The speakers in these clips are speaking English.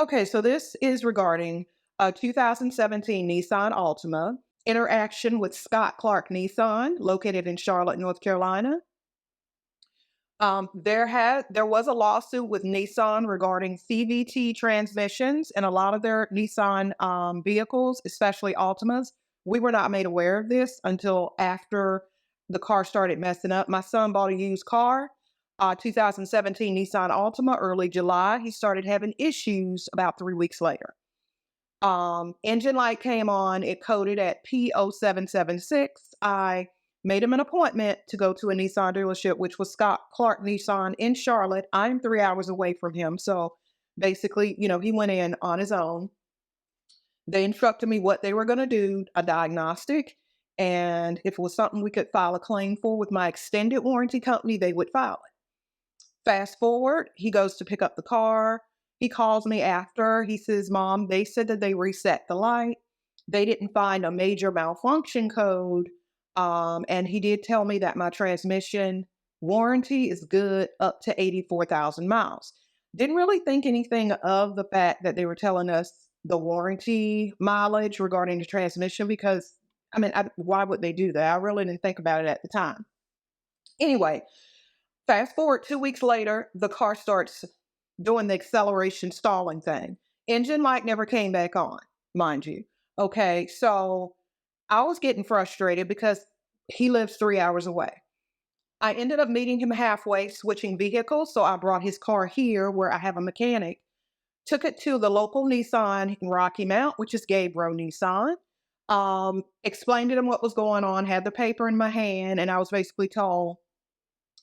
Okay, so this is regarding a 2017 Nissan Altima interaction with Scott Clark Nissan, located in Charlotte, North Carolina. There was a lawsuit with Nissan regarding CVT transmissions in a lot of their Nissan vehicles, especially Altimas. We were not made aware of this until after the car started messing up. My son bought a used car, 2017 Nissan Altima, early July. He started having issues about 3 weeks later. Engine light came on, it coded at P0776. I made him an appointment to go to a Nissan dealership, which was Scott Clark Nissan in Charlotte. I'm 3 hours away from him. So basically, he went in on his own. They instructed me what they were going to do, a diagnostic. And if it was something we could file a claim for with my extended warranty company, they would file it. Fast forward, he goes to pick up the car. He calls me after. He says, Mom, they said that they reset the light. They didn't find a major malfunction code. And he did tell me that my transmission warranty is good up to 84,000 miles. Didn't really think anything of the fact that they were telling us the warranty mileage regarding the transmission because, why would they do that? I really didn't think about it at the time. Anyway, fast forward 2 weeks later, the car starts doing the acceleration stalling thing. Engine light never came back on, mind you. Okay, so I was getting frustrated because he lives 3 hours away. I ended up meeting him halfway, switching vehicles. So I brought his car here where I have a mechanic, took it to the local Nissan in Rocky Mount, which is Gabriel Nissan. Explained to him what was going on, had the paper in my hand, and I was basically told,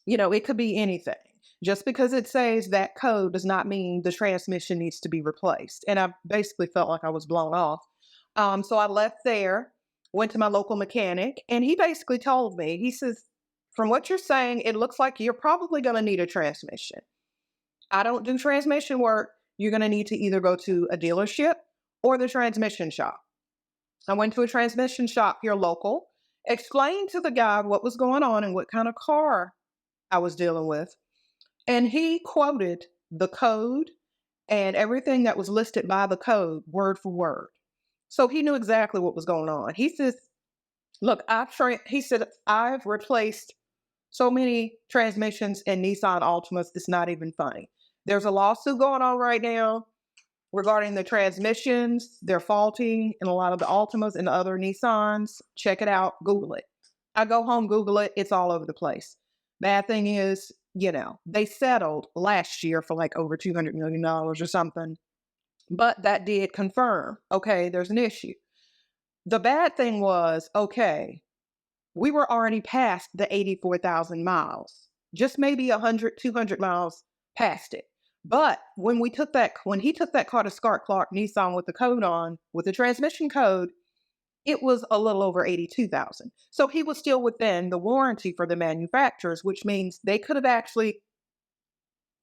it could be anything. Just because it says that code does not mean the transmission needs to be replaced. And I basically felt like I was blown off. So I left there, went to my local mechanic, and he basically told me, he says, from what you're saying, it looks like you're probably going to need a transmission. I don't do transmission work. You're going to need to either go to a dealership or the transmission shop. I went to a transmission shop here local, explained to the guy what was going on and what kind of car I was dealing with. And he quoted the code and everything that was listed by the code, word for word. So he knew exactly what was going on. He says, look, I've replaced so many transmissions in Nissan Altimas, it's not even funny. There's a lawsuit going on right now regarding the transmissions. They're faulty in a lot of the Altimas and the other Nissans. Check it out. Google it. I go home, Google it. It's all over the place. Bad thing is, they settled last year for like over $200 million or something. But that did confirm, okay, there's an issue. The bad thing was, okay, we were already past the 84,000 miles, just maybe 100, 200 miles past it. But when he took that car to Scott Clark Nissan with the code on, with the transmission code, it was a little over 82,000. So he was still within the warranty for the manufacturers, which means they could have actually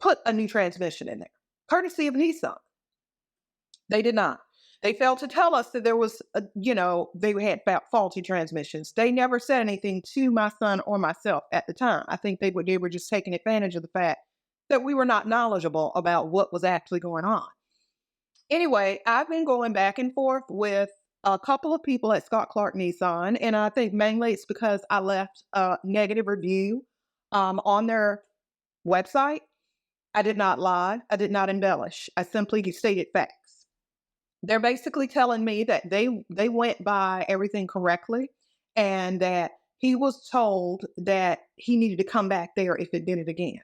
put a new transmission in there, courtesy of Nissan. They did not. They failed to tell us that there was, they had faulty transmissions. They never said anything to my son or myself at the time. I think they were just taking advantage of the fact that we were not knowledgeable about what was actually going on. Anyway, I've been going back and forth with a couple of people at Scott Clark Nissan, and I think mainly it's because I left a negative review on their website. I did not lie. I did not embellish. I simply stated facts. They're basically telling me that they went by everything correctly and that he was told that he needed to come back there if it did it again.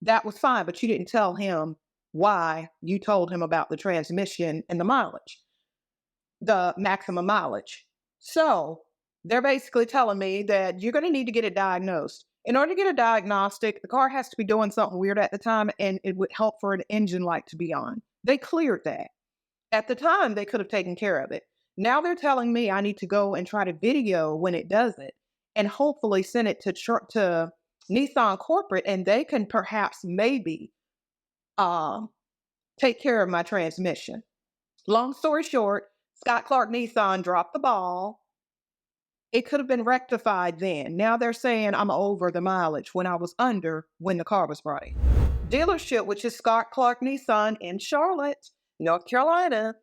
That was fine, but you didn't tell him why you told him about the transmission and the mileage, the maximum mileage. So they're basically telling me that you're going to need to get it diagnosed. In order to get a diagnostic, the car has to be doing something weird at the time, and it would help for an engine light to be on. They cleared that. At the time, they could have taken care of it. Now they're telling me I need to go and try to video when it does it and hopefully send it to Nissan corporate, and they can perhaps maybe take care of my transmission. Long story short, Scott Clark Nissan dropped the ball. It could have been rectified then. Now they're saying I'm over the mileage when I was under when the car was brought in. Dealership, which is Scott Clark Nissan in Charlotte, North Carolina.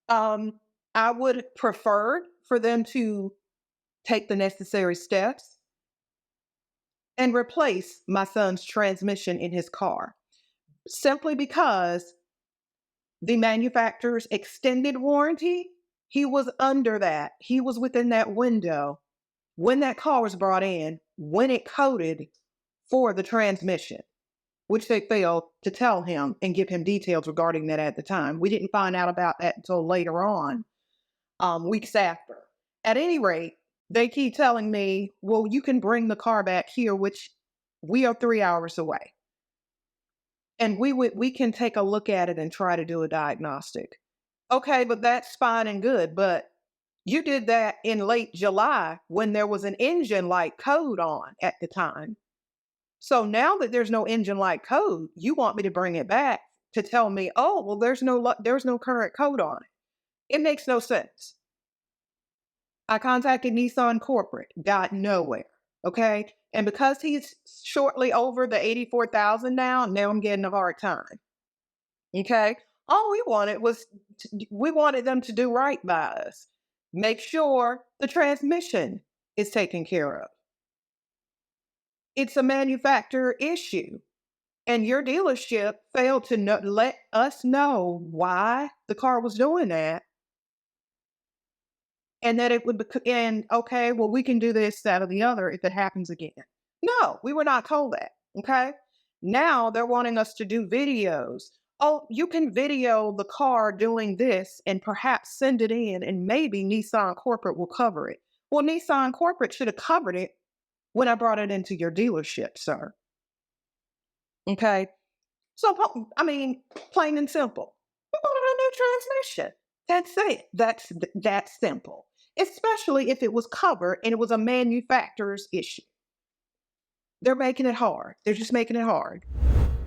Um, I would prefer for them to take the necessary steps and replace my son's transmission in his car simply because the manufacturer's extended warranty, he was under that. He was within that window when that car was brought in, when it coded for the transmission, which they failed to tell him and give him details regarding that at the time. We didn't find out about that until later on, weeks after. At any rate, they keep telling me, well, you can bring the car back here, which we are 3 hours away. And we can take a look at it and try to do a diagnostic. Okay, but that's fine and good. But you did that in late July when there was an engine light code on at the time. So now that there's no engine light code, you want me to bring it back to tell me, oh, well, there's no current code on it. It makes no sense. I contacted Nissan corporate, got nowhere. Okay. And because he's shortly over the 84,000 now I'm getting a hard time. Okay. All we wanted was, we wanted them to do right by us. Make sure the transmission is taken care of. It's a manufacturer issue. And your dealership failed to let us know why the car was doing that. And that it would be, and okay, well, we can do this, that, or the other if it happens again. No, we were not told that. Okay. Now they're wanting us to do videos. Oh, you can video the car doing this and perhaps send it in, and maybe Nissan corporate will cover it. Well, Nissan corporate should have covered it when I brought it into your dealership, sir. Okay. So, I mean, plain and simple. We wanted a new transmission. That's it. That's simple. Especially if it was covered and it was a manufacturer's issue. They're making it hard. They're just making it hard.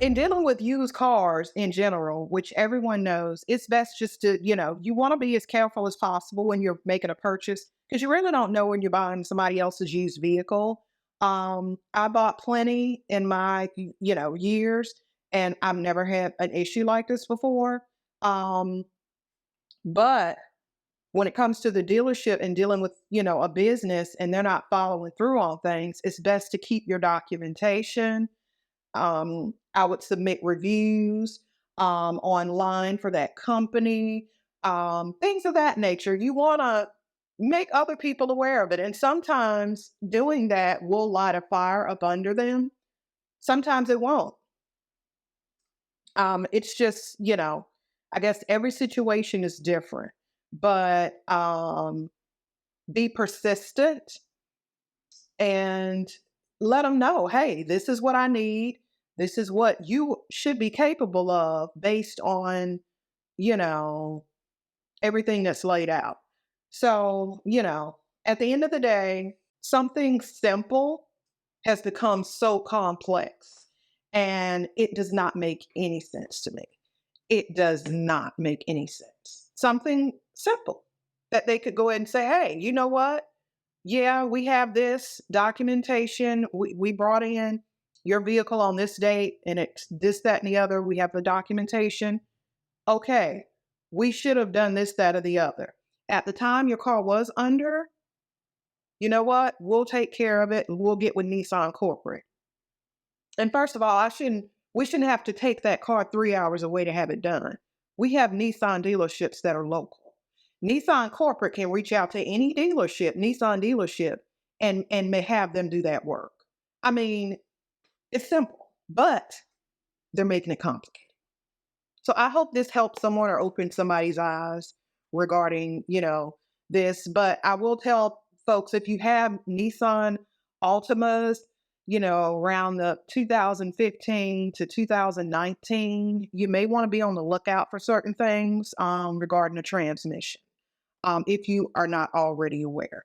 In dealing with used cars in general, which everyone knows, it's best just to, you want to be as careful as possible when you're making a purchase because you really don't know when you're buying somebody else's used vehicle. I bought plenty in my, years, and I've never had an issue like this before. But when it comes to the dealership and dealing with, a business and they're not following through on things, it's best to keep your documentation. I would submit reviews online for that company, things of that nature. You want to make other people aware of it. And sometimes doing that will light a fire up under them. Sometimes it won't. It's just, I guess every situation is different, but be persistent and let them know, hey, this is what I need. This is what you should be capable of based on, everything that's laid out. So, at the end of the day, something simple has become so complex and it does not make any sense to me. It does not make any sense. Something simple that they could go ahead and say, hey, you know what? Yeah, we have this documentation. We brought in your vehicle on this date and it's this, that, and the other. We have the documentation. Okay, we should have done this, that, or the other. At the time your car was under, you know what? We'll take care of it and we'll get with Nissan corporate. And first of all, we shouldn't have to take that car 3 hours away to have it done. We have Nissan dealerships that are local. Nissan corporate can reach out to any dealership, Nissan dealership, and may have them do that work. I mean, it's simple, but they're making it complicated. So I hope this helps someone or opens somebody's eyes regarding, this. But I will tell folks, if you have Nissan Altimas, around the 2015 to 2019, you may want to be on the lookout for certain things regarding the transmission, if you are not already aware.